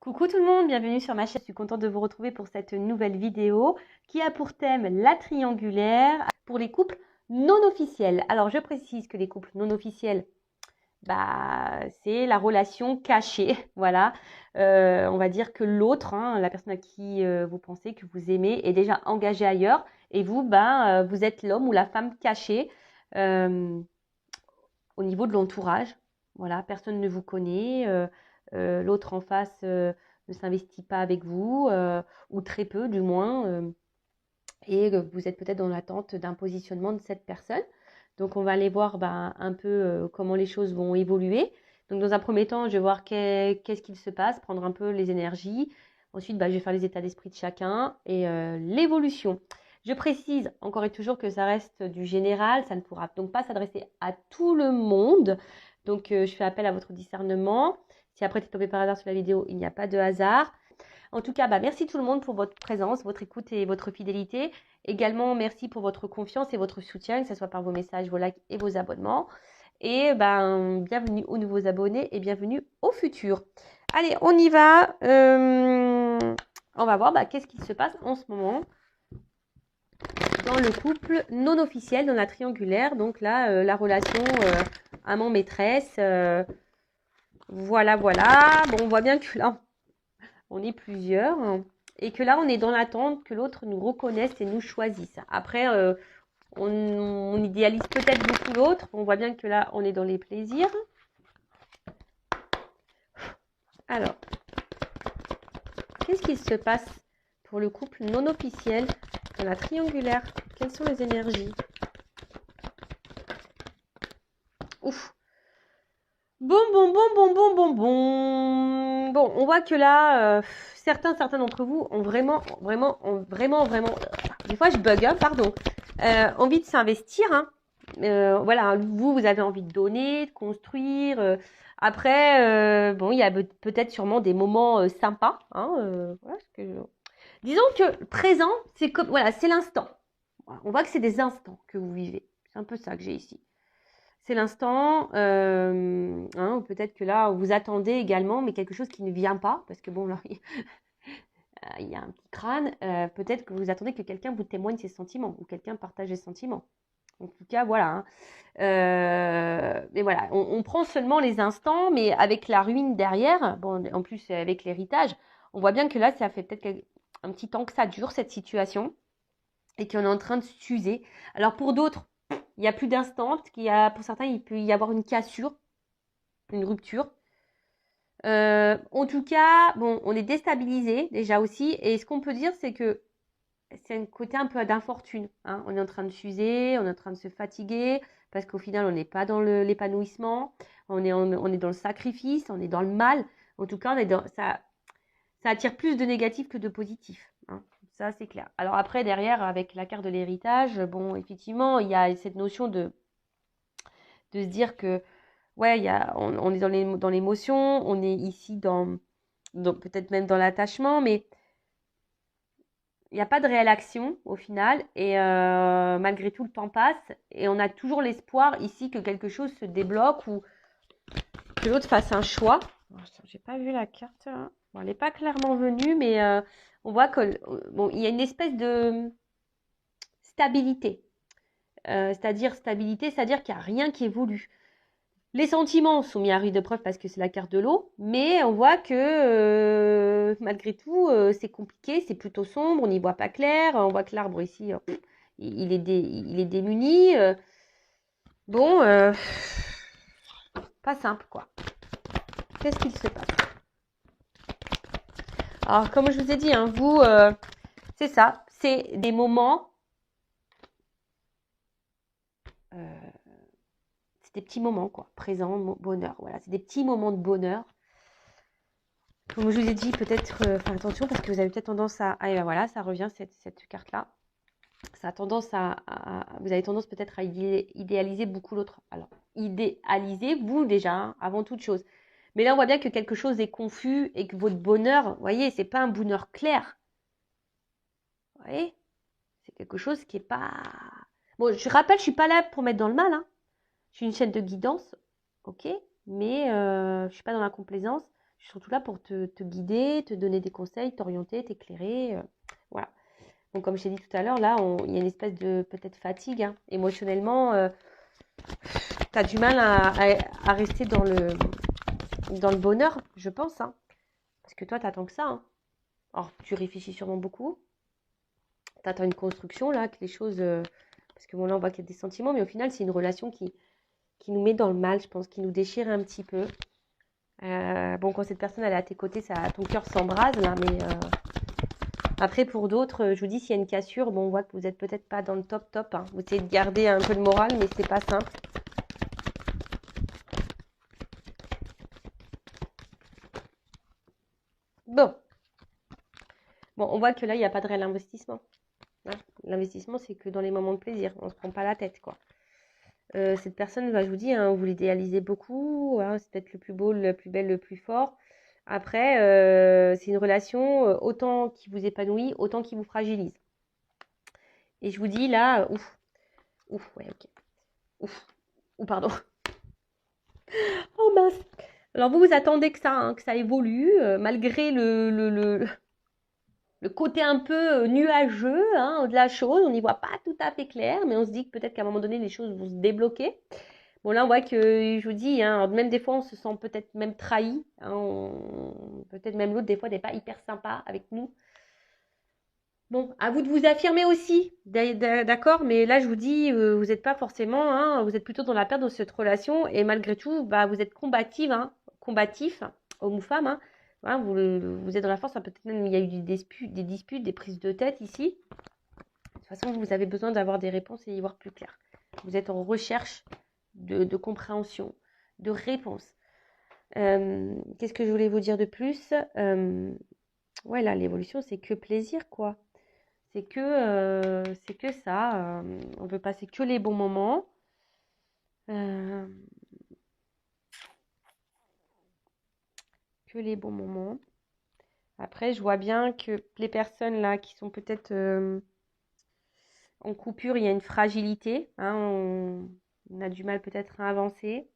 Coucou tout le monde, bienvenue sur ma chaîne. Je suis contente de vous retrouver pour cette nouvelle vidéo qui a pour thème la triangulaire pour les couples non officiels. Alors je précise que les couples non officiels, c'est la relation cachée. Voilà, on va dire que l'autre, la personne à qui vous pensez que vous aimez est déjà engagée ailleurs et vous, vous êtes l'homme ou la femme cachée au niveau de l'entourage. Voilà, personne ne vous connaît. L'autre en face ne s'investit pas avec vous, ou très peu du moins, et vous êtes peut-être dans l'attente d'un positionnement de cette personne. Donc on va aller voir un peu comment les choses vont évoluer. Donc dans un premier temps, je vais voir qu'est-ce qu'il se passe, prendre un peu les énergies. Ensuite, je vais faire les états d'esprit de chacun et l'évolution. Je précise encore et toujours que ça reste du général, ça ne pourra donc pas s'adresser à tout le monde. Donc je fais appel à votre discernement. Si après tu es tombé par hasard sur la vidéo, il n'y a pas de hasard. En tout cas, merci tout le monde pour votre présence, votre écoute et votre fidélité. Également, merci pour votre confiance et votre soutien, que ce soit par vos messages, vos likes et vos abonnements. Et bienvenue aux nouveaux abonnés et bienvenue aux futurs. Allez, on y va. On va voir qu'est-ce qui se passe en ce moment dans le couple non officiel, dans la triangulaire. Donc là, la relation amant-maîtresse. Voilà. Bon, on voit bien que là, on est plusieurs. Et que là, on est dans l'attente que l'autre nous reconnaisse et nous choisisse. Après, on idéalise peut-être beaucoup l'autre. On voit bien que là, on est dans les plaisirs. Alors, qu'est-ce qui se passe pour le couple non officiel dans la triangulaire? Quelles sont les énergies? Ouf. Bon. Bon, on voit que là, certains d'entre vous ont vraiment, des fois je bug, pardon, envie de s'investir. Voilà, vous avez envie de donner, de construire. Après, bon, il y a peut-être sûrement des moments sympas. Voilà, disons que présent, c'est comme, voilà, c'est l'instant. On voit que c'est des instants que vous vivez. C'est un peu ça que j'ai ici. C'est l'instant, ou peut-être que là, vous attendez également, mais quelque chose qui ne vient pas, parce que bon, là, il y a un petit crâne. Peut-être que vous attendez que quelqu'un vous témoigne ses sentiments, ou quelqu'un partage ses sentiments. En tout cas, voilà. Mais voilà, on prend seulement les instants, mais avec la ruine derrière, bon, en plus avec l'héritage, on voit bien que là, ça fait peut-être un petit temps que ça dure, cette situation, et qu'on est en train de s'user. Alors pour d'autres, il n'y a plus d'instant, pour certains, il peut y avoir une cassure, une rupture. En tout cas, bon, on est déstabilisé déjà aussi. Et ce qu'on peut dire, c'est que c'est un côté un peu d'infortune. On est en train de s'user, on est en train de se fatiguer, parce qu'au final, on n'est pas dans l'épanouissement, on est dans le sacrifice, on est dans le mal. En tout cas, ça attire plus de négatif que de positif. Ça, c'est clair. Alors après, derrière, avec la carte de l'héritage, bon, effectivement, il y a cette notion de se dire que, ouais, on est dans l'émotion, on est ici dans peut-être même dans l'attachement, mais il n'y a pas de réelle action au final. Et malgré tout, le temps passe et on a toujours l'espoir ici que quelque chose se débloque ou que l'autre fasse un choix. J'ai pas vu la carte là. Bon, elle n'est pas clairement venue, mais on voit que bon, il y a une espèce de stabilité. C'est-à-dire qu'il n'y a rien qui évolue. Les sentiments sont mis à rude épreuve parce que c'est la carte de l'eau, mais on voit que malgré tout, c'est compliqué, c'est plutôt sombre, on n'y voit pas clair. On voit que l'arbre ici, il est démuni. Bon, pas simple quoi. Qu'est-ce qu'il se passe? Alors, comme je vous ai dit, vous, c'est ça, c'est des moments, c'est des petits moments, quoi, présent, bonheur, voilà, c'est des petits moments de bonheur. Comme je vous ai dit, peut-être, faire attention, parce que vous avez peut-être tendance à, voilà, ça revient, cette carte-là, ça a tendance vous avez tendance peut-être à idéaliser beaucoup l'autre. Alors, idéalisez vous déjà, avant toute chose. Mais là, on voit bien que quelque chose est confus et que votre bonheur, vous voyez, c'est pas un bonheur clair. Vous voyez, c'est quelque chose qui est pas... Bon, je rappelle, je suis pas là pour mettre dans le mal. Je suis une chaîne de guidance, ok, mais je suis pas dans la complaisance. Je suis surtout là pour te guider, te donner des conseils, t'orienter, t'éclairer. Voilà. Donc, comme je t'ai dit tout à l'heure, là, il y a une espèce de peut-être fatigue, hein. Émotionnellement, tu as du mal à rester dans le bonheur, je pense, hein. Parce que toi, tu attends que ça, hein. Alors, tu réfléchis sûrement beaucoup. Tu attends une construction, là, que les choses... parce que bon, là, on voit qu'il y a des sentiments, mais au final, c'est une relation qui nous met dans le mal, je pense, qui nous déchire un petit peu. Bon, quand cette personne elle est à tes côtés, ton cœur s'embrase, là, mais après, pour d'autres, je vous dis, s'il y a une cassure, bon, on voit que vous n'êtes peut-être pas dans le top, hein. Vous essayez de garder un peu de morale, mais c'est pas simple. Bon, on voit que là, il n'y a pas de réel investissement, hein. L'investissement, c'est que dans les moments de plaisir, on ne se prend pas la tête, quoi. Cette personne, bah, je vous dis, hein, vous l'idéalisez beaucoup, hein, c'est peut-être le plus beau, le plus belle, le plus fort. Après, c'est une relation autant qui vous épanouit, autant qui vous fragilise. Et je vous dis là, ouais, ok, ou pardon. Oh mince. Alors vous attendez que ça, hein, que ça évolue, malgré le côté un peu nuageux, hein, de la chose. On n'y voit pas tout à fait clair, mais on se dit que peut-être qu'à un moment donné, les choses vont se débloquer. Bon, là, on voit que, je vous dis, hein, même des fois, on se sent peut-être même trahi, hein, peut-être même l'autre, des fois, n'est pas hyper sympa avec nous. Bon, à vous de vous affirmer aussi, d'accord, mais là, je vous dis, vous n'êtes pas forcément, hein, vous êtes plutôt dans la perte de cette relation, et malgré tout, bah, vous êtes combatif, homme ou femme, hein, voilà, vous êtes dans la force, hein, peut-être même il y a eu des disputes, des prises de tête ici. De toute façon, vous avez besoin d'avoir des réponses et y voir plus clair. Vous êtes en recherche de compréhension, de réponse. Qu'est-ce que je voulais vous dire de plus? Ouais, là, l'évolution, c'est que plaisir, quoi. C'est que ça. On peut passer que les bons moments. Que les bons moments. Après, je vois bien que les personnes là qui sont peut-être en coupure, il y a une fragilité, hein, on a du mal peut-être à avancer.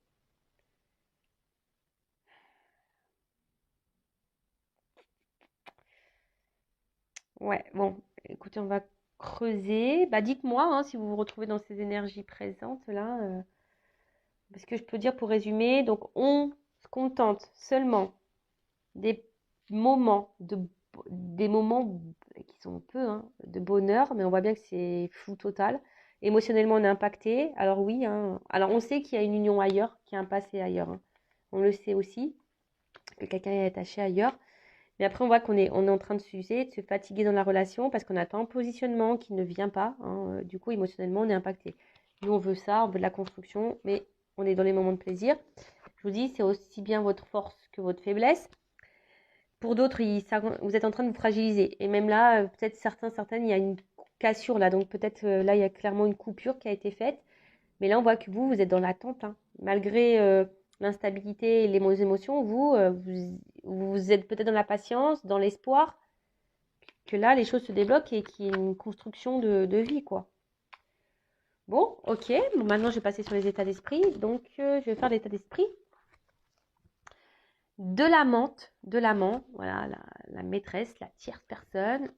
Ouais, bon, écoutez, on va creuser. Bah, dites-moi, hein, si vous vous retrouvez dans ces énergies présentes là. Parce que je peux dire pour résumer, donc on se contente seulement des moments des moments qui sont peu, hein, de bonheur, mais on voit bien que c'est flou total. Émotionnellement, on est impacté. Alors oui, hein, alors on sait qu'il y a une union ailleurs, qu'il y a un passé ailleurs, hein. On le sait aussi, que quelqu'un est attaché ailleurs. Mais après, on voit on est en train de s'user, de se fatiguer dans la relation parce qu'on attend un positionnement qui ne vient pas, hein. Du coup, émotionnellement, on est impacté. Nous, on veut ça, on veut de la construction, mais on est dans les moments de plaisir. Je vous dis, c'est aussi bien votre force que votre faiblesse. Pour d'autres, vous êtes en train de vous fragiliser. Et même là, peut-être certaines, il y a une cassure là. Donc peut-être là, il y a clairement une coupure qui a été faite. Mais là, on voit que vous êtes dans l'attente, hein. Malgré l'instabilité et les émotions, vous êtes peut-être dans la patience, dans l'espoir que là, les choses se débloquent et qu'il y ait une construction de vie, quoi. Bon, ok. Bon, maintenant, je vais passer sur les états d'esprit. Donc, je vais faire l'état d'esprit de l'amant, voilà, la maîtresse, la tierce personne.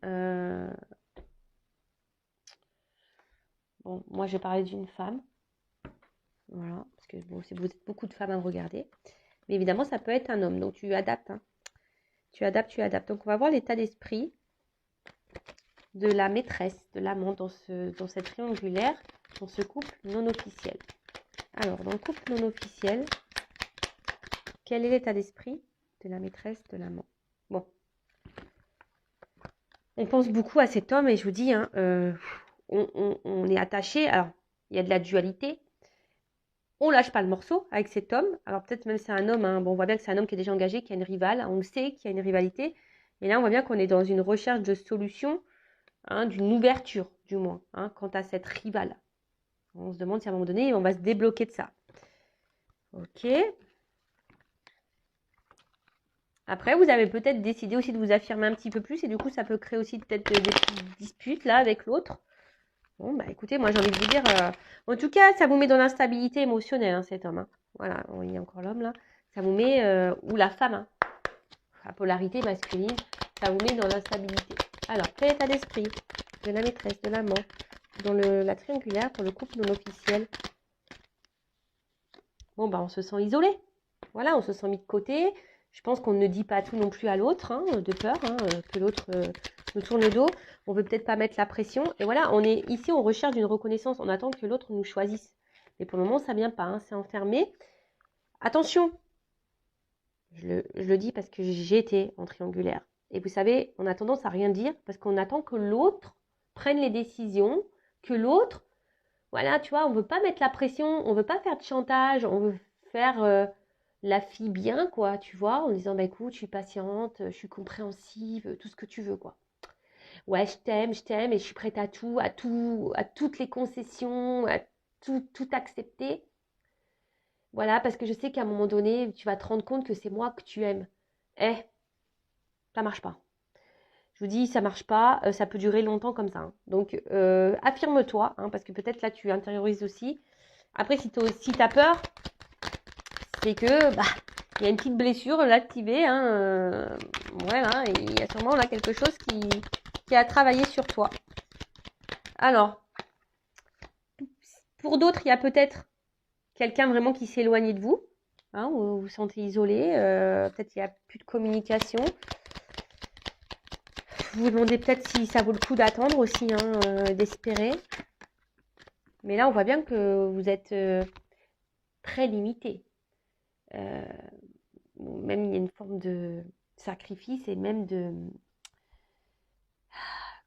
Bon, moi, je vais parler d'une femme. Voilà, parce que bon, vous êtes beaucoup de femmes à me regarder. Mais évidemment, ça peut être un homme. Donc, tu adaptes, hein. Tu adaptes. Donc, on va voir l'état d'esprit de la maîtresse, de l'amant dans cette triangulaire, dans ce couple non officiel. Alors, dans le couple non officiel, quel est l'état d'esprit de la maîtresse, de l'amant? Bon. On pense beaucoup à cet homme et je vous dis, hein, on est attaché. Alors, il y a de la dualité. On lâche pas le morceau avec cet homme. Alors, peut-être même c'est un homme, hein, bon, on voit bien que c'est un homme qui est déjà engagé, qui a une rivale. On le sait qu'il y a une rivalité. Mais là, on voit bien qu'on est dans une recherche de solution, hein, d'une ouverture, du moins, hein, quant à cette rivale. On se demande si à un moment donné, on va se débloquer de ça. Ok. Après, vous avez peut-être décidé aussi de vous affirmer un petit peu plus et du coup, ça peut créer aussi peut-être des petites disputes là avec l'autre. Bon, bah écoutez, moi j'ai envie de vous dire, en tout cas, ça vous met dans l'instabilité émotionnelle, hein, cet homme, hein. Voilà, il y a encore l'homme là. Ça vous met, ou la femme, hein. la polarité masculine, ça vous met dans l'instabilité. Alors, quel état d'esprit de la maîtresse, de l'amant, dans la triangulaire pour le couple non officiel? Bon, bah, on se sent isolé. Voilà, on se sent mis de côté. Je pense qu'on ne dit pas tout non plus à l'autre, hein, de peur que l'autre nous tourne le dos. On veut peut-être pas mettre la pression. Et voilà, on est ici, on recherche une reconnaissance. On attend que l'autre nous choisisse. Mais pour le moment, ça vient pas, hein, c'est enfermé. Attention, je le dis parce que j'ai été en triangulaire. Et vous savez, on a tendance à rien dire parce qu'on attend que l'autre prenne les décisions, que l'autre, voilà, tu vois, on veut pas mettre la pression, on veut pas faire de chantage, on veut faire la fille bien, quoi, tu vois, en disant, bah écoute, je suis patiente, je suis compréhensive, tout ce que tu veux, quoi. Ouais, je t'aime et je suis prête à tout, à toutes les concessions, à tout accepter. Voilà, parce que je sais qu'à un moment donné, tu vas te rendre compte que c'est moi que tu aimes. Eh, ça marche pas. Je vous dis, ça marche pas, ça peut durer longtemps comme ça, hein. Donc, affirme-toi, hein, parce que peut-être là, tu intériorises aussi. Après, si tu as peur, c'est que bah, il y a une petite blessure là activée, hein, voilà, et il y a sûrement là quelque chose qui a travaillé sur toi. Alors, pour d'autres, il y a peut-être quelqu'un vraiment qui s'est éloigné de vous, hein, vous vous sentez isolé, peut-être il n'y a plus de communication. Vous vous demandez peut-être si ça vaut le coup d'attendre aussi, hein, d'espérer. Mais là, on voit bien que vous êtes très limité. Même il y a une forme de sacrifice et même de...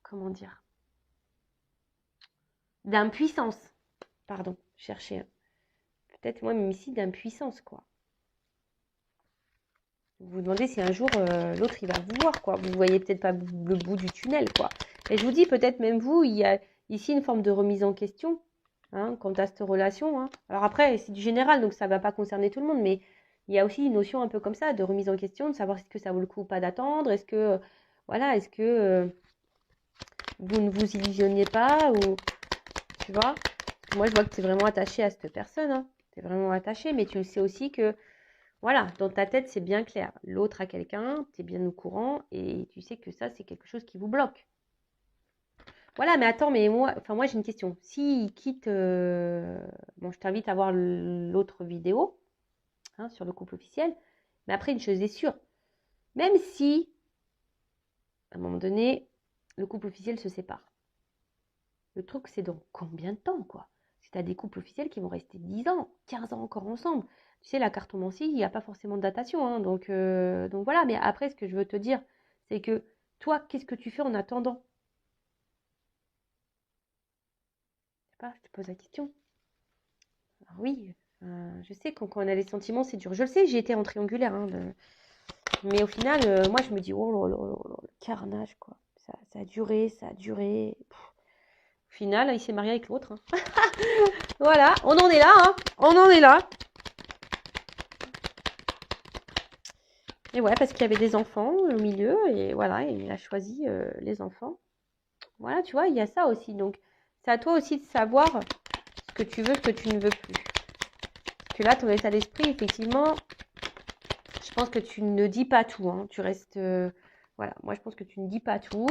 Comment dire? D'impuissance. Pardon, chercher. Peut-être moi, même ici, d'impuissance, quoi. Vous vous demandez si un jour, l'autre, il va vous voir, quoi. Vous voyez peut-être pas le bout du tunnel, quoi. Et je vous dis, peut-être même vous, il y a ici une forme de remise en question, hein, quant à cette relation, hein. Alors après, c'est du général, donc ça ne va pas concerner tout le monde, mais il y a aussi une notion un peu comme ça, de remise en question, de savoir est-ce que ça vaut le coup ou pas d'attendre, est-ce que, voilà, est-ce que vous ne vous illusionnez pas, ou, tu vois. Moi, je vois que tu es vraiment attaché à cette personne, hein. Tu es vraiment attaché, mais tu le sais aussi que voilà, dans ta tête, c'est bien clair. L'autre a quelqu'un, tu es bien au courant et tu sais que ça, c'est quelque chose qui vous bloque. Voilà, mais attends, mais moi j'ai une question. S'il quitte, bon, je t'invite à voir l'autre vidéo, hein, sur le couple officiel. Mais après, une chose est sûre, même si, à un moment donné, le couple officiel se sépare, le truc, c'est dans combien de temps, quoi? Si tu as des couples officiels qui vont rester 10 ans, 15 ans encore ensemble. Tu sais, la cartomancie, il n'y a pas forcément de datation, hein, donc voilà. Mais après, ce que je veux te dire, c'est que toi, qu'est-ce que tu fais en attendant? Je sais pas, je te pose la question. Alors oui, je sais que quand on a les sentiments, c'est dur. Je le sais, j'ai été en triangulaire, hein, mais au final, moi, je me dis, oh là là là là, le carnage, quoi. Ça a duré, ça a duré. Pff. Au final, il s'est marié avec l'autre, hein. Voilà, on en est là, hein. On en est là. Et ouais, parce qu'il y avait des enfants au milieu, et voilà, il a choisi les enfants. Voilà, tu vois, il y a ça aussi. Donc, c'est à toi aussi de savoir ce que tu veux, ce que tu ne veux plus. Parce que là, ton état d'esprit, effectivement, je pense que tu ne dis pas tout, hein. Tu restes... voilà, moi, je pense que tu ne dis pas tout.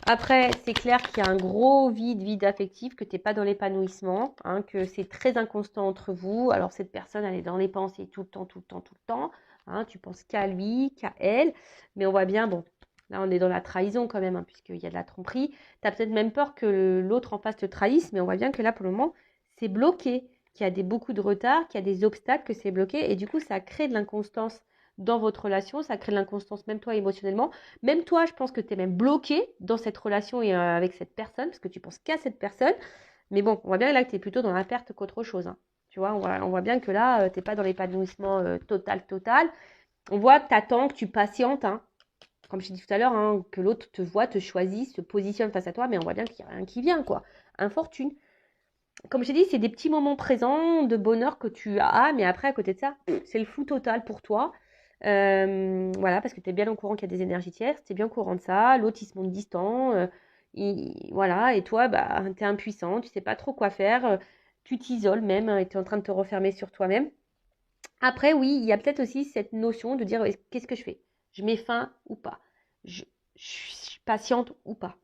Après, c'est clair qu'il y a un gros vide affectif, que tu n'es pas dans l'épanouissement, hein, que c'est très inconstant entre vous. Alors, cette personne, elle est dans les pensées tout le temps, tout le temps, tout le temps. Hein, tu penses qu'à lui, qu'à elle. Mais on voit bien, bon, là, on est dans la trahison quand même, hein, puisqu'il y a de la tromperie. Tu as peut-être même peur que l'autre en face te trahisse, mais on voit bien que là, pour le moment, c'est bloqué, qu'il y a beaucoup de retard, qu'il y a des obstacles, que c'est bloqué. Et du coup, ça crée de l'inconstance dans votre relation, ça crée de l'inconstance même toi émotionnellement. Même toi, je pense que tu es même bloqué dans cette relation et avec cette personne, parce que tu penses qu'à cette personne. Mais bon, on voit bien là que tu es plutôt dans la perte qu'autre chose, hein. Tu vois, on voit bien que là, tu n'es pas dans l'épanouissement total. On voit que tu attends, que tu patientes, hein. Comme je t'ai dit tout à l'heure, hein, que l'autre te voit, te choisit, se positionne face à toi, mais on voit bien qu'il n'y a rien qui vient, quoi. Infortune. Comme je t'ai dit, c'est des petits moments présents de bonheur que tu as, mais après, à côté de ça, c'est le flou total pour toi. Voilà, parce que tu es bien au courant qu'il y a des énergies tierces, tu es bien au courant de ça, l'autre il se montre distant, voilà, et toi, bah, tu es impuissant, tu sais pas trop quoi faire, tu t'isoles même, hein, et tu es en train de te refermer sur toi-même. Après, oui, il y a peut-être aussi cette notion de dire qu'est-ce que je fais? Je mets fin ou pas. Je suis patiente ou pas.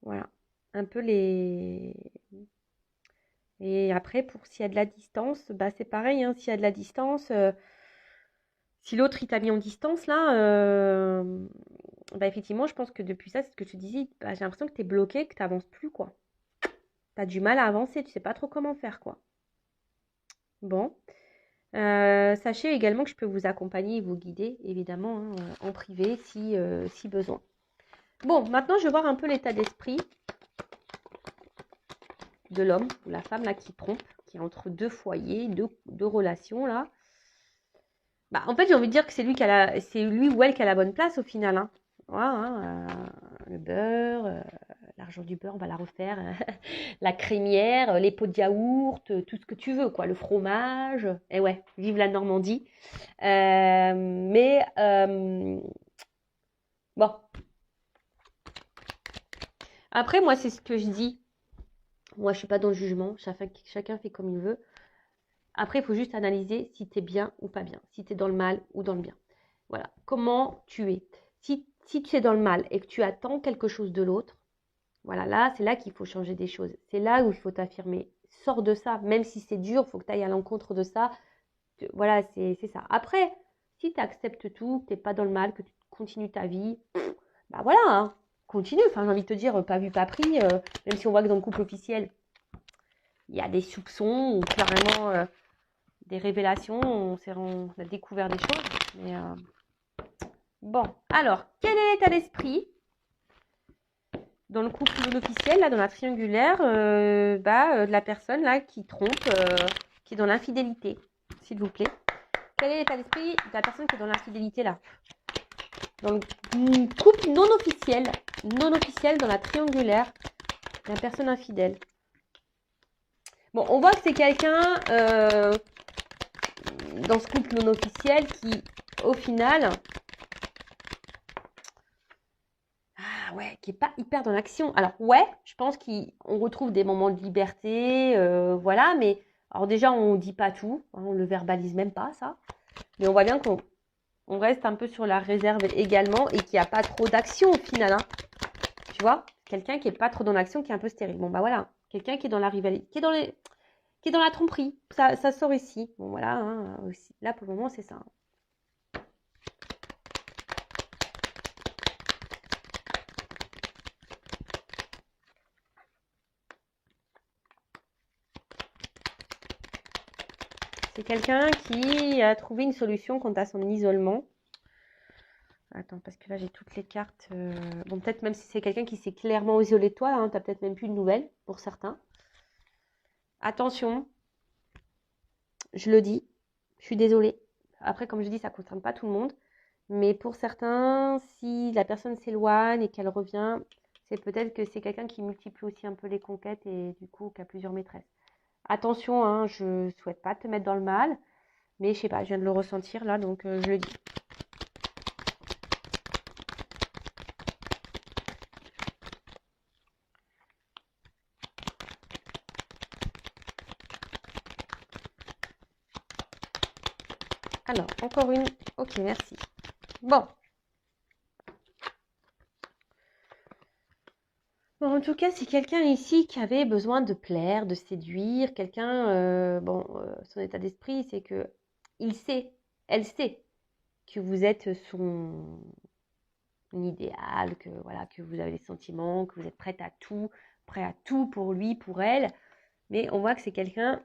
Voilà. Un peu les... Et après, pour s'il y a de la distance, bah c'est pareil, hein, s'il y a de la distance, si l'autre il t'a mis en distance là, bah effectivement, je pense que depuis ça, c'est ce que tu disais, bah, j'ai l'impression que tu es bloqué, que tu n'avances plus, quoi. Tu as du mal à avancer, tu sais pas trop comment faire, quoi. Bon. Sachez également que je peux vous accompagner et vous guider, évidemment, hein, en privé, si besoin. Bon, maintenant, je vais voir un peu l'état d'esprit de l'homme ou la femme là qui trompe, qui est entre deux foyers, deux relations là. Bah, en fait, j'ai envie de dire que c'est c'est lui ou elle qui a la bonne place au final. Hein. Voilà, hein, le beurre, l'argent du beurre, on va la refaire. La crémière, les pots de yaourt, tout ce que tu veux, quoi. Le fromage. Et ouais, vive la Normandie. Bon. Après, moi, c'est ce que je dis. Moi, je suis pas dans le jugement. Chacun fait comme il veut. Après, il faut juste analyser si tu es bien ou pas bien. Si tu es dans le mal ou dans le bien. Voilà. Comment tu es. Si tu es dans le mal et que tu attends quelque chose de l'autre, voilà, là, c'est là qu'il faut changer des choses. C'est là où il faut t'affirmer. Sors de ça. Même si c'est dur, il faut que tu ailles à l'encontre de ça. Voilà, c'est ça. Après, si tu acceptes tout, que tu n'es pas dans le mal, que tu continues ta vie, bah voilà, hein, continue. Enfin, j'ai envie de te dire, pas vu, pas pris. Même si on voit que dans le couple officiel, il y a des soupçons ou carrément des révélations. On a découvert des choses. Mais bon, alors, quel est l'état d'esprit dans le couple non officiel, là, dans la triangulaire, de la personne là qui trompe, qui est dans l'infidélité, s'il vous plaît. Quel est l'état d'esprit de la personne qui est dans l'infidélité là? Dans le couple non officiel dans la triangulaire, la personne infidèle. Bon, on voit que c'est quelqu'un dans ce couple non officiel qui, au final, qui est pas hyper dans l'action. Alors ouais, je pense qu'on retrouve des moments de liberté, voilà, mais alors déjà on dit pas tout, hein, on le verbalise même pas ça, mais on voit bien qu'on reste un peu sur la réserve également et qu'il n'y a pas trop d'action au final, hein. Tu vois, quelqu'un qui est pas trop dans l'action, qui est un peu stérile. Bon bah voilà, quelqu'un qui est dans la rivalité, qui est dans la tromperie, ça sort ici. Bon voilà, hein, aussi. Là pour le moment c'est ça. C'est quelqu'un qui a trouvé une solution quant à son isolement. Attends, parce que là, j'ai toutes les cartes. Bon, peut-être même si c'est quelqu'un qui s'est clairement isolé de toi, hein, tu n'as peut-être même plus de nouvelles pour certains. Attention, je le dis, je suis désolée. Après, comme je dis, ça ne concerne pas tout le monde. Mais pour certains, si la personne s'éloigne et qu'elle revient, c'est peut-être que c'est quelqu'un qui multiplie aussi un peu les conquêtes et du coup qui a plusieurs maîtresses. Attention, hein, je ne souhaite pas te mettre dans le mal, mais je sais pas, je viens de le ressentir là, donc je le dis. Alors, encore une. Ok, merci. Bon. Bon, en tout cas, c'est quelqu'un ici qui avait besoin de plaire, de séduire. Quelqu'un, son état d'esprit, c'est que elle sait que vous êtes son idéal, que voilà, que vous avez des sentiments, que vous êtes prêt à tout pour lui, pour elle. Mais on voit que c'est quelqu'un,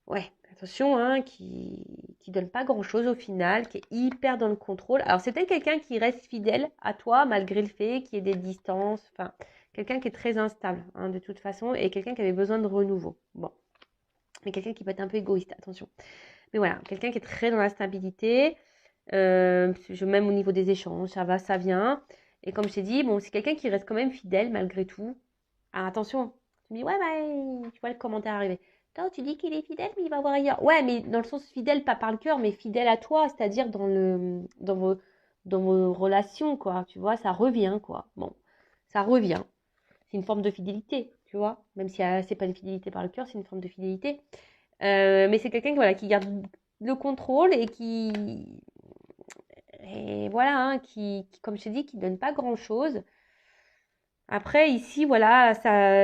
ouais, attention, hein, qui donne pas grand-chose au final, qui est hyper dans le contrôle. Alors, c'est peut-être quelqu'un qui reste fidèle à toi, malgré le fait qu'il y ait des distances. Enfin, quelqu'un qui est très instable, hein, de toute façon, et quelqu'un qui avait besoin de renouveau. Bon. Mais quelqu'un qui peut être un peu égoïste, attention. Mais voilà, quelqu'un qui est très dans la stabilité, même au niveau des échanges, ça va, ça vient. Et comme je t'ai dit, bon, c'est quelqu'un qui reste quand même fidèle malgré tout. Alors, attention, tu me dis, ouais, bah, tu vois le commentaire arriver. Tu dis qu'il est fidèle, mais il va voir ailleurs. Ouais, mais dans le sens fidèle, pas par le cœur, mais fidèle à toi, c'est-à-dire dans vos relations, quoi. Tu vois, ça revient, quoi. Bon, ça revient. C'est une forme de fidélité, tu vois. Même si c'est pas une fidélité par le cœur, c'est une forme de fidélité. Mais c'est quelqu'un voilà, qui garde le contrôle et qui et voilà, hein, comme je te dis, qui donne pas grand-chose. Après, ici, voilà,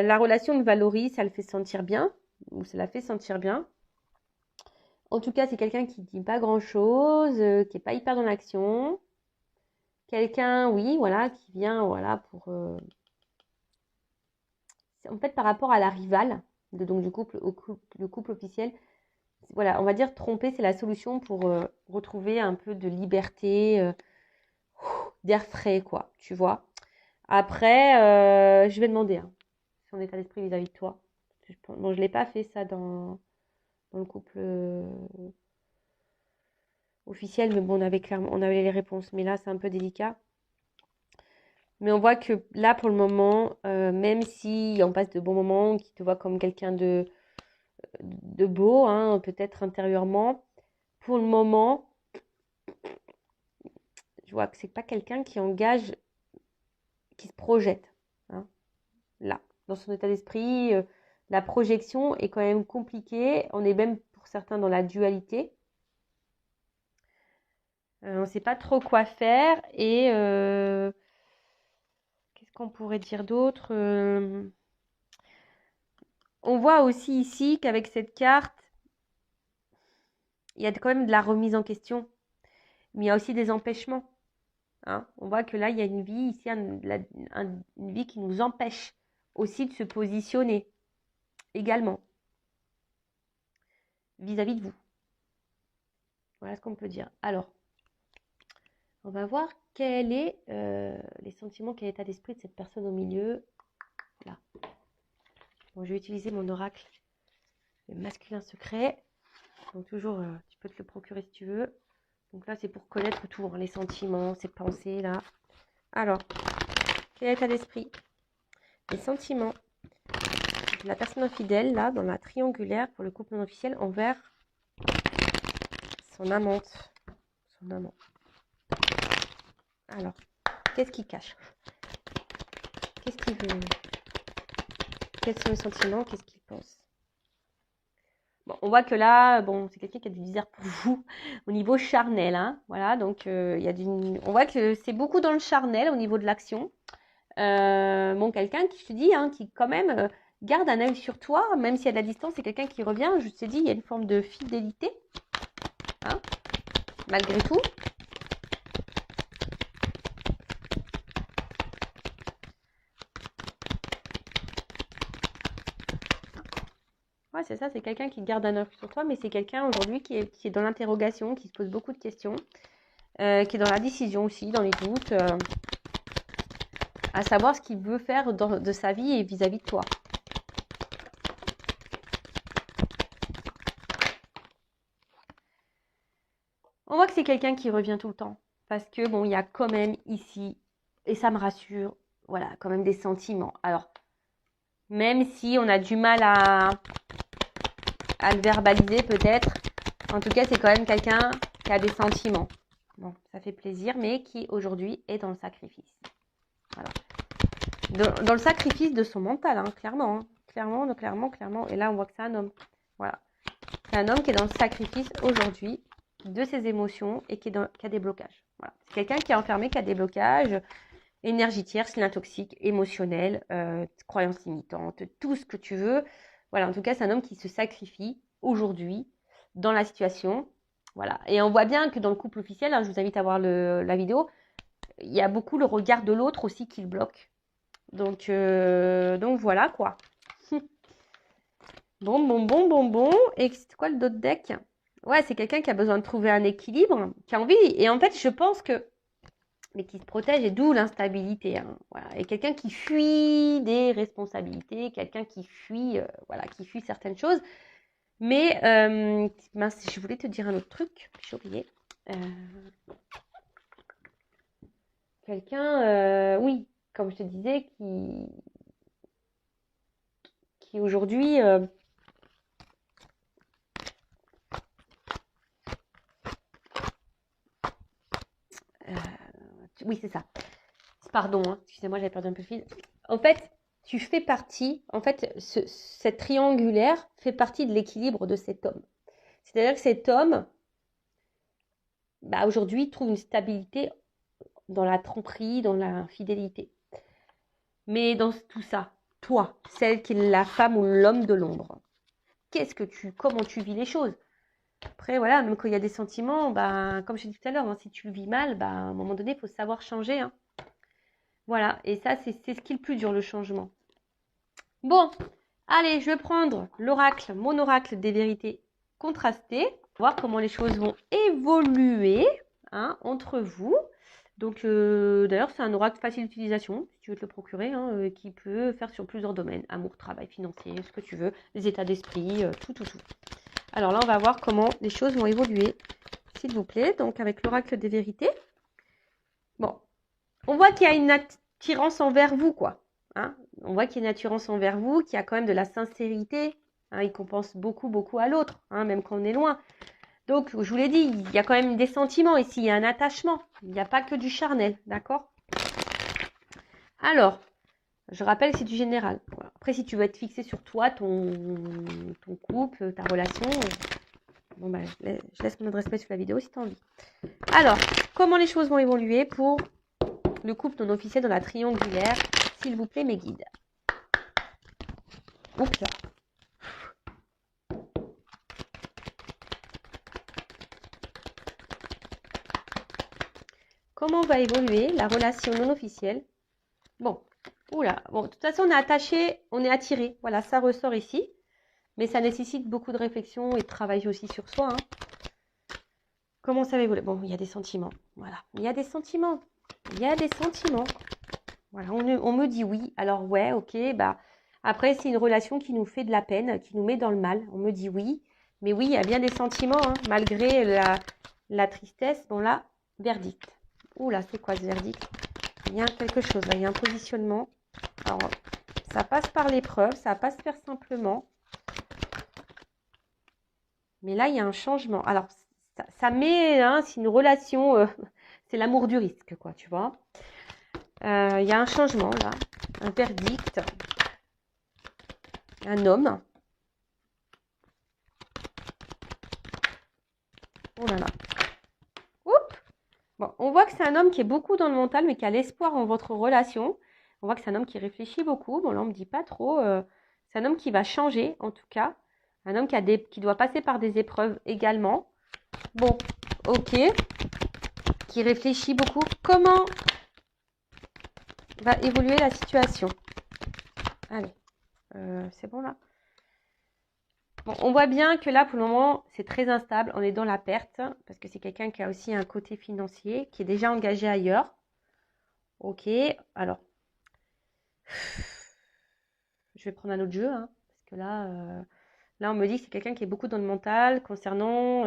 la relation le valorise, ça le fait sentir bien, ou ça la fait sentir bien. En tout cas, c'est quelqu'un qui dit pas grand-chose, qui est pas hyper dans l'action. Quelqu'un, oui, voilà, qui vient, voilà, pour... en fait, par rapport à la rivale, donc du couple, le couple officiel, voilà, on va dire tromper, c'est la solution pour retrouver un peu de liberté, d'air frais, quoi, tu vois. Après, je vais demander son état d'esprit vis-à-vis de toi. Bon, je ne l'ai pas fait ça dans le couple officiel, mais bon, on avait les réponses. Mais là, c'est un peu délicat. Mais on voit que là, pour le moment, même si on passe de bons moments, qui te voit comme quelqu'un de beau, hein, peut-être intérieurement, pour le moment, je vois que c'est pas quelqu'un qui engage, qui se projette. Hein, là, dans son état d'esprit, la projection est quand même compliquée. On est même pour certains dans la dualité. On ne sait pas trop quoi faire et qu'est-ce qu'on pourrait dire d'autre On voit aussi ici qu'avec cette carte, il y a quand même de la remise en question, mais il y a aussi des empêchements. Hein. On voit que là, il y a une vie ici, une vie qui nous empêche aussi de se positionner également vis-à-vis de vous. Voilà ce qu'on peut dire. Alors, on va voir quel est les sentiments, quel est l'état d'esprit de cette personne au milieu. Là. Bon, je vais utiliser mon oracle, le masculin secret. Donc toujours, tu peux te le procurer si tu veux. Donc là, c'est pour connaître tout, hein, les sentiments, ces pensées là. Alors, quel est l'état d'esprit? Les sentiments de la personne infidèle là, dans la triangulaire pour le couple non officiel envers son amante. Son amant. Alors, qu'est-ce qu'il cache? Qu'est-ce qu'il veut? Quels sont les sentiments? Qu'est-ce qu'il pense? Bon, on voit que là, bon, c'est quelqu'un qui a du désir pour vous au niveau charnel, hein, voilà, donc il y a on voit que c'est beaucoup dans le charnel au niveau de l'action. Bon, quelqu'un qui, je te dis, hein, qui quand même garde un œil sur toi, même s'il y a de la distance, c'est quelqu'un qui revient, je te dis, il y a une forme de fidélité, hein, malgré tout. Ouais, c'est ça, c'est quelqu'un qui garde un œil sur toi, mais c'est quelqu'un aujourd'hui qui est dans l'interrogation, qui se pose beaucoup de questions, qui est dans la décision aussi, dans les doutes, à savoir ce qu'il veut faire de sa vie et vis-à-vis de toi. On voit que c'est quelqu'un qui revient tout le temps, parce que bon, il y a quand même ici, et ça me rassure, voilà, quand même des sentiments. Alors, même si on a du mal à le verbaliser peut-être, en tout cas, c'est quand même quelqu'un qui a des sentiments. Bon, ça fait plaisir, mais qui aujourd'hui est dans le sacrifice. Voilà. Dans le sacrifice de son mental, hein, clairement, hein. Clairement. Et là, on voit que c'est un homme. Voilà. C'est un homme qui est dans le sacrifice aujourd'hui de ses émotions et qui a des blocages. Voilà. C'est quelqu'un qui est enfermé, qui a des blocages, énergie tierce, lien toxique, émotionnel, croyances limitantes, tout ce que tu veux. Voilà, en tout cas, c'est un homme qui se sacrifie aujourd'hui dans la situation. Voilà. Et on voit bien que dans le couple officiel, hein, je vous invite à voir la vidéo, il y a beaucoup le regard de l'autre aussi qui le bloque. Donc voilà quoi. Bon. Et c'est quoi le d'autre deck? Ouais, c'est quelqu'un qui a besoin de trouver un équilibre, qui a envie. Et en fait, je pense que mais qui se protège, et d'où l'instabilité. Hein, voilà. Et quelqu'un qui fuit des responsabilités, quelqu'un qui fuit, voilà, qui fuit certaines choses. Mais mince, je voulais te dire un autre truc, j'ai oublié. Quelqu'un, oui, comme je te disais, qui aujourd'hui oui, c'est ça. Pardon, hein, excusez-moi, j'avais perdu un peu le fil. En fait, tu fais partie, en fait, cette triangulaire fait partie de l'équilibre de cet homme. C'est-à-dire que cet homme, bah, aujourd'hui, trouve une stabilité dans la tromperie, dans la fidélité. Mais dans tout ça, toi, celle qui est la femme ou l'homme de l'ombre, comment tu vis les choses? Après, voilà, même quand il y a des sentiments, bah, comme je t'ai dit tout à l'heure, hein, si tu le vis mal, bah, à un moment donné, il faut savoir changer, hein. Voilà, et ça, c'est ce qui est le plus dur, le changement. Bon, allez, je vais prendre l'oracle, mon oracle des vérités contrastées, voir comment les choses vont évoluer, hein, entre vous. Donc, d'ailleurs, c'est un oracle facile d'utilisation, si tu veux te le procurer, hein, qui peut faire sur plusieurs domaines, amour, travail, financier, ce que tu veux, les états d'esprit, tout. Alors là, on va voir comment les choses vont évoluer, s'il vous plaît. Donc, avec l'oracle des vérités. Bon, on voit qu'il y a une attirance envers vous, quoi. Hein, on voit qu'il y a une attirance envers vous, qu'il y a quand même de la sincérité. Hein, il compense beaucoup à l'autre, hein, même quand on est loin. Donc, je vous l'ai dit, il y a quand même des sentiments ici, il y a un attachement. Il n'y a pas que du charnel, d'accord? Alors, je rappelle, c'est du général. Voilà. Après, si tu veux être fixé sur toi, ton couple, ta relation, bon, bah, je laisse mon adresse mail sous la vidéo si tu as envie. Alors, comment les choses vont évoluer pour le couple non officiel dans la triangulaire? S'il vous plaît, mes guides. Oups là. Comment va évoluer la relation non officielle? Bon, oula, bon, de toute façon, on est attaché, on est attiré. Voilà, ça ressort ici. Mais ça nécessite beaucoup de réflexion et de travail aussi sur soi. Hein. Comment ça va évoluer? Bon, il y a des sentiments. Voilà, il y a des sentiments. Il y a des sentiments. Voilà, on me dit oui. Alors, ouais, ok, bah. Après, c'est une relation qui nous fait de la peine, qui nous met dans le mal. On me dit oui. Mais oui, il y a bien des sentiments, hein, malgré la tristesse. Bon, là, verdict. Oula, c'est quoi ce verdict? Il y a quelque chose, là, il y a un positionnement. Alors, ça passe par l'épreuve, ça va pas se faire simplement. Mais là, il y a un changement. Alors, ça met, hein, c'est une relation, c'est l'amour du risque, quoi, tu vois. Il y a un changement, là, un verdict, un homme. Oh là là. Oups. Bon, on voit que c'est un homme qui est beaucoup dans le mental, mais qui a l'espoir en votre relation. On voit que c'est un homme qui réfléchit beaucoup. Bon, là, on ne me dit pas trop. C'est un homme qui va changer, en tout cas. Un homme qui doit passer par des épreuves également. Bon, ok. Qui réfléchit beaucoup. Comment va évoluer la situation? Allez, c'est bon là. Bon, on voit bien que là, pour le moment, c'est très instable. On est dans la perte parce que c'est quelqu'un qui a aussi un côté financier, qui est déjà engagé ailleurs. Ok, alors, je vais prendre un autre jeu, hein, parce que là, on me dit que c'est quelqu'un qui est beaucoup dans le mental concernant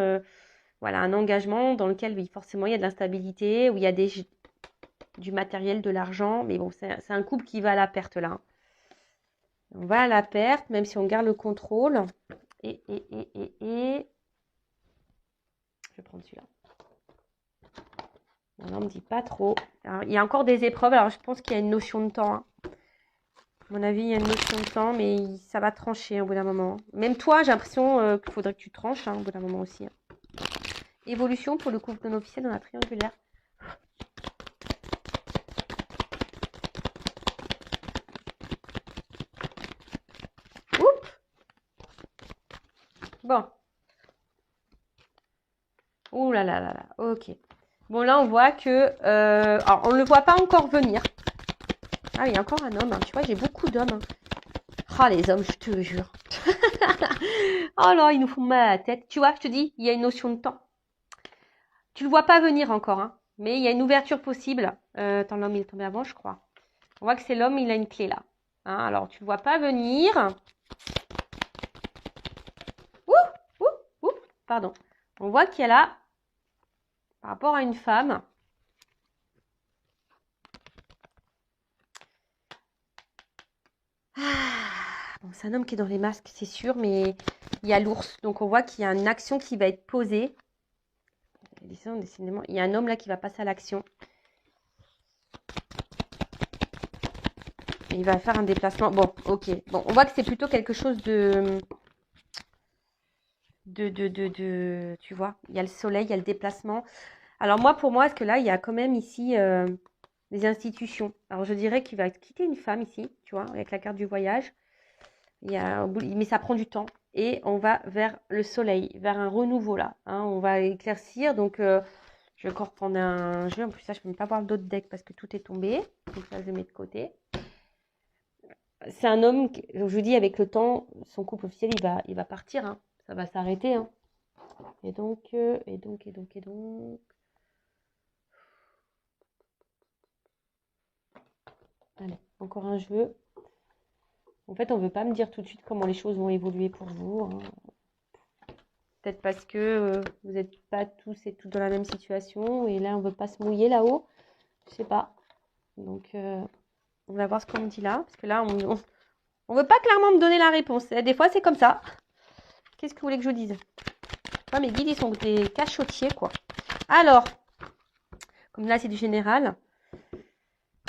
voilà, un engagement dans lequel oui, forcément il y a de l'instabilité, où il y a du matériel, de l'argent. Mais bon, c'est un couple qui va à la perte là. On va à la perte, même si on garde le contrôle. Et je vais prendre celui-là. Bon, là, on ne me dit pas trop. Alors, il y a encore des épreuves. Alors, je pense qu'il y a une notion de temps. Hein. À mon avis, il y a une notion de temps, mais ça va trancher au bout d'un moment. Même toi, j'ai l'impression qu'il faudrait que tu tranches hein, au bout d'un moment aussi. Hein. Évolution pour le couple non officiel dans la triangulaire. Oups. Bon. Ouh là là là là. Ok. Bon, là, on voit que... alors, on ne le voit pas encore venir. Ah, il y a encore un homme. Hein. Tu vois, j'ai beaucoup d'hommes. Hein. Oh, les hommes, je te jure. Oh là, ils nous font mal à la tête. Tu vois, je te dis, il y a une notion de temps. Tu le vois pas venir encore, hein. Mais il y a une ouverture possible. Attends, l'homme, il est tombé avant, je crois. On voit que c'est l'homme, il a une clé là. Hein, alors, tu le vois pas venir. Ouh, pardon. On voit qu'il y a là, par rapport à une femme, bon, c'est un homme qui est dans les masques, c'est sûr, mais il y a l'ours. Donc, on voit qu'il y a une action qui va être posée. Décidément, il y a un homme là qui va passer à l'action. Il va faire un déplacement. Bon, ok. Bon, on voit que c'est plutôt quelque chose de... Tu vois, il y a le soleil, il y a le déplacement. Alors moi, pour moi, parce que là, il y a quand même ici des institutions. Alors je dirais qu'il va quitter une femme ici, tu vois, avec la carte du voyage. Mais ça prend du temps. Et on va vers le soleil, vers un renouveau là. Hein. On va éclaircir. Donc je vais encore prendre un jeu. En plus, ça, je ne peux même pas voir d'autres decks parce que tout est tombé. Donc ça, je le mets de côté. C'est un homme, je vous dis, avec le temps, son couple officiel, il va partir. Hein. Ça va s'arrêter. Hein. Et donc. Allez, encore un jeu. En fait, on ne veut pas me dire tout de suite comment les choses vont évoluer pour vous. Hein. Peut-être parce que vous n'êtes pas tous et toutes dans la même situation. Et là, on ne veut pas se mouiller là-haut. Je sais pas. Donc, on va voir ce qu'on me dit là. Parce que là, on veut pas clairement me donner la réponse. Et des fois, c'est comme ça. Qu'est-ce que vous voulez que je vous dise? Enfin, mes guides, ils sont des cachotiers, quoi. Alors, comme là, c'est du général.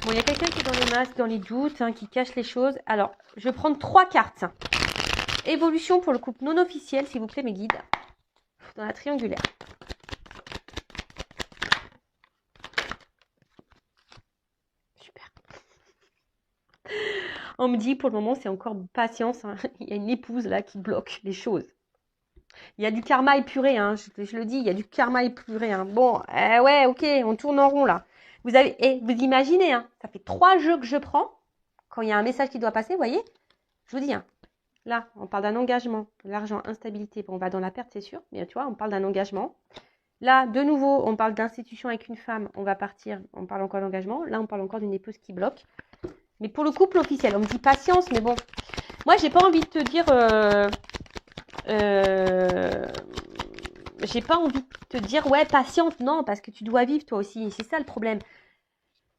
Bon, il y a quelqu'un qui est dans les masques, dans les doutes, hein, qui cache les choses. Alors, je vais prendre 3 cartes. Évolution pour le couple non officiel, s'il vous plaît, mes guides. Dans la triangulaire. Super. On me dit, pour le moment, c'est encore patience. Hein. Il y a une épouse, là, qui bloque les choses. Il y a du karma épuré, hein. Je le dis, il y a du karma épuré. Hein. Bon, ouais, ok, on tourne en rond, là. Vous imaginez, hein, ça fait 3 jeux que je prends. Quand il y a un message qui doit passer, vous voyez, je vous dis, hein, là, on parle d'un engagement, l'argent, instabilité. Bon, on va dans la perte, c'est sûr, mais tu vois, on parle d'un engagement. Là, de nouveau, on parle d'institution avec une femme, on va partir, on parle encore d'engagement. Là, on parle encore d'une épouse qui bloque. Mais pour le couple officiel, on me dit patience, mais bon, moi, j'ai pas envie de te dire... j'ai pas envie de te dire, ouais, patiente, non, parce que tu dois vivre toi aussi. C'est ça le problème.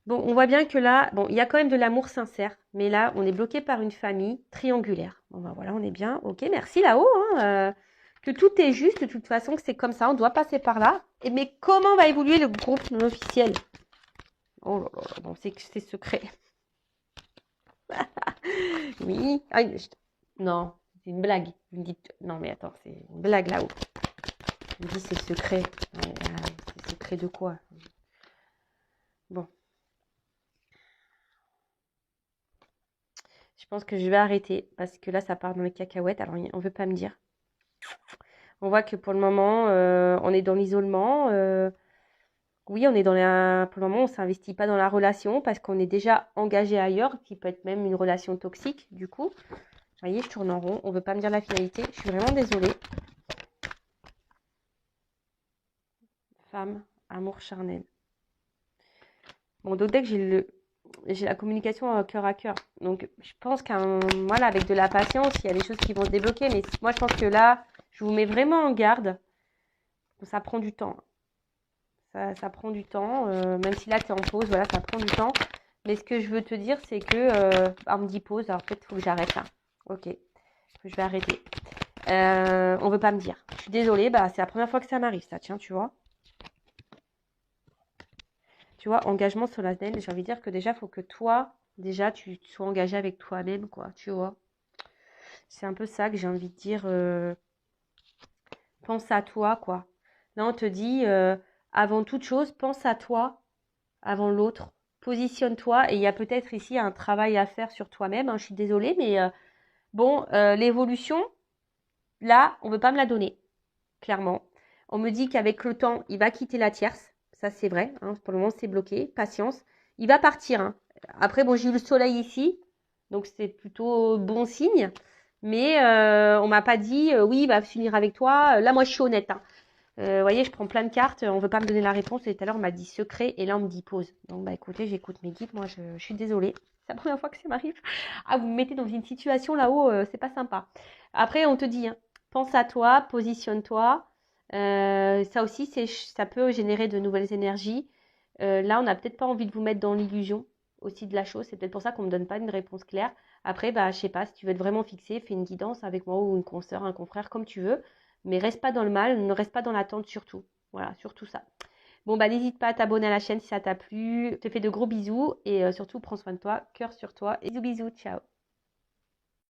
Bon, on voit bien que là, bon, il y a quand même de l'amour sincère, mais là, on est bloqué par une famille triangulaire. Bon, ben voilà, on est bien. Ok, merci là-haut. Hein, que tout est juste, de toute façon, que c'est comme ça, on doit passer par là. Mais comment va évoluer le groupe non officiel? Oh là là, bon, c'est secret. Oui. Ah, non, c'est une blague. Vous me dites, non, mais attends, c'est une blague là-haut. Je me dis, c'est secret. Ouais, c'est secret de quoi? Bon. Je pense que je vais arrêter parce que là, ça part dans les cacahuètes. Alors, on ne veut pas me dire. On voit que pour le moment, on est dans l'isolement. Oui, on est pour le moment, on ne s'investit pas dans la relation parce qu'on est déjà engagé ailleurs, qui peut être même une relation toxique, du coup. Vous voyez, je tourne en rond. On ne veut pas me dire la finalité. Je suis vraiment désolée. Femme, amour charnel. Bon, donc dès que j'ai la communication cœur à cœur. Donc, je pense voilà, avec de la patience, il y a des choses qui vont se débloquer. Mais moi, je pense que là, je vous mets vraiment en garde. Ça prend du temps. Ça prend du temps. Même si là, tu es en pause, voilà, ça prend du temps. Mais ce que je veux te dire, c'est que... on me dit pause. Alors, peut-être qu'il faut que j'arrête là. Ok. Je vais arrêter. On veut pas me dire. Je suis désolée. Bah, c'est la première fois que ça m'arrive, ça. Tiens, tu vois. Tu vois, engagement solennel, j'ai envie de dire que déjà, il faut que toi, déjà, tu sois engagé avec toi-même, quoi, tu vois. C'est un peu ça que j'ai envie de dire. Pense à toi, quoi. Là, on te dit, avant toute chose, pense à toi, avant l'autre. Positionne-toi. Et il y a peut-être ici un travail à faire sur toi-même. Hein, je suis désolée, mais bon, l'évolution, là, on ne veut pas me la donner, clairement. On me dit qu'avec le temps, il va quitter la tierce. Ça, c'est vrai. Hein, pour le moment, c'est bloqué. Patience. Il va partir. Hein. Après, bon, j'ai eu le soleil ici. Donc, c'est plutôt bon signe. Mais on m'a pas dit, oui, il va s'unir avec toi. Là, moi, je suis honnête. Hein. Vous voyez, je prends plein de cartes. On veut pas me donner la réponse. Et tout à l'heure, on m'a dit secret. Et là, on me dit pause. Donc, bah, écoutez, j'écoute mes guides. Moi, je suis désolée. C'est la première fois que ça m'arrive. Ah, vous me mettez dans une situation là-haut, c'est pas sympa. Après, on te dit, hein, pense à toi, positionne-toi. Ça aussi, ça peut générer de nouvelles énergies. Là, on n'a peut-être pas envie de vous mettre dans l'illusion aussi de la chose. C'est peut-être pour ça qu'on ne me donne pas une réponse claire. Après, bah, je sais pas, si tu veux être vraiment fixé, fais une guidance avec moi ou une consoeur, un confrère, comme tu veux. Mais reste pas dans le mal, ne reste pas dans l'attente surtout. Voilà, surtout ça. Bon, bah, n'hésite pas à t'abonner à la chaîne si ça t'a plu. Je te fais de gros bisous et surtout, prends soin de toi, cœur sur toi. Et bisous, bisous, ciao.